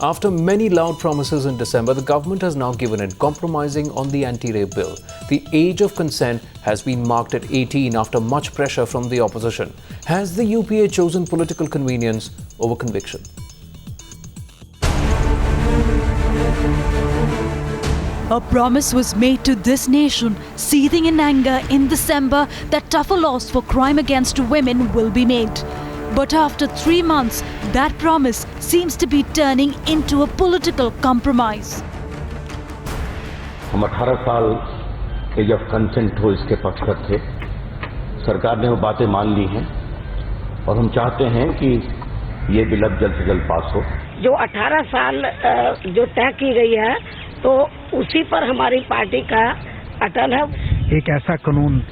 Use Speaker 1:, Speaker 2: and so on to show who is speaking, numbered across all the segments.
Speaker 1: After many loud promises in December, the government has now given in, compromising on the anti-rape bill. The age of consent has been marked at 18 after much pressure from the opposition. Has the UPA chosen political convenience over conviction?
Speaker 2: A promise was made to this nation, seething in anger in December, that tougher laws for crime against women will be made. But after 3 months, that promise seems to be turning into a political compromise.
Speaker 3: हम 18 साल as of consent हो इसके पक्षधर थे। सरकार ने वो बातें मान ली हैं और हम चाहते हैं कि ये बिल अब जल्द से जल्द पास हो।
Speaker 4: जो 18 साल जो तय की गई है तो उसी पर हमारी पार्टी का अटल है।
Speaker 5: एक ऐसा कानून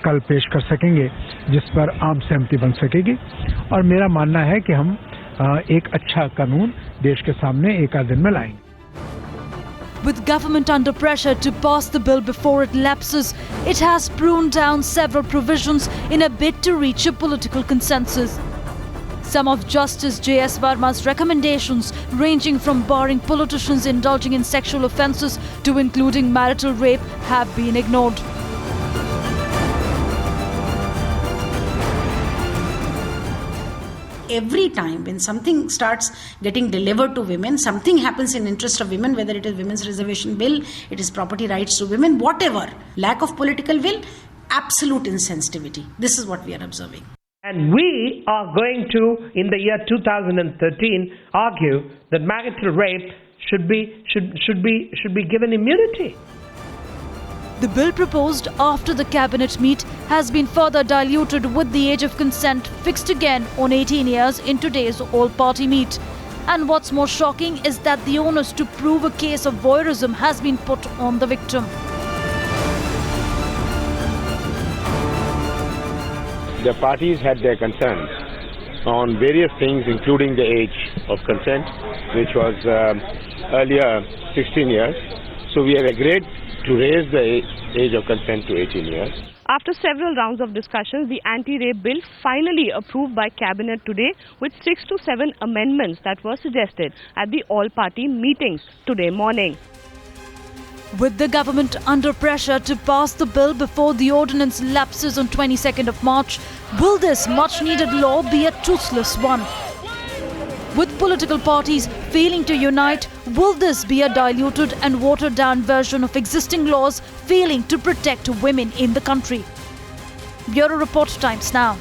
Speaker 5: कल पेश कर सकेंगे जिस पर आम सहमति बन सकेगी और मेरा मानना है कि हम एक अच्छा कानून देश के सामने एक आध दिन में लाएंगे।
Speaker 2: With government under pressure to pass the bill before it lapses, it has pruned down several provisions in a bid to reach a political consensus. Some of Justice J.S. Verma's recommendations, ranging from barring politicians indulging in sexual offences to including marital rape, have been ignored.
Speaker 6: Every time when something starts getting delivered to women, something happens in interest of women, whether it is women's reservation bill, it is property rights to women, whatever, lack of political will, absolute insensitivity. This is what we are observing.
Speaker 7: And we are going to, in the year 2013, argue that marital rape should be given immunity.
Speaker 2: The bill proposed after the cabinet meet has been further diluted, with the age of consent fixed again on 18 years in today's all-party meet. And what's more shocking is that the onus to prove a case of voyeurism has been put on the victim.
Speaker 8: The parties had their concerns on various things, including the age of consent, which was earlier 16 years. So we have agreed to raise the age of consent to 18 years.
Speaker 9: After several rounds of discussions, the anti-rape bill finally approved by Cabinet today, with 6 to 7 amendments that were suggested at the all-party meetings today morning.
Speaker 2: With the government under pressure to pass the bill before the ordinance lapses on 22nd of March, will this much-needed law be a toothless one? With political parties failing to unite, will this be a diluted and watered-down version of existing laws failing to protect women in the country? Bureau Report, Times Now.